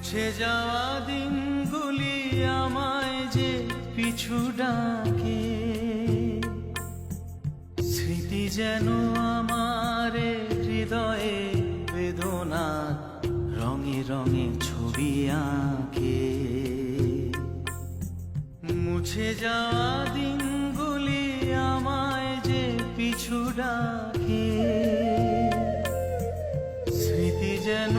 মুছে যাওয়া দিনগুলি আমায় যে পিছু ডাকে, স্মৃতি যেন আমার হৃদয়ে বেদনা রঙে রঙে ছবি আঁকে। মুছে যাওয়া দিনগুলি আমায় যে পিছু ডাকে, স্মৃতি যেন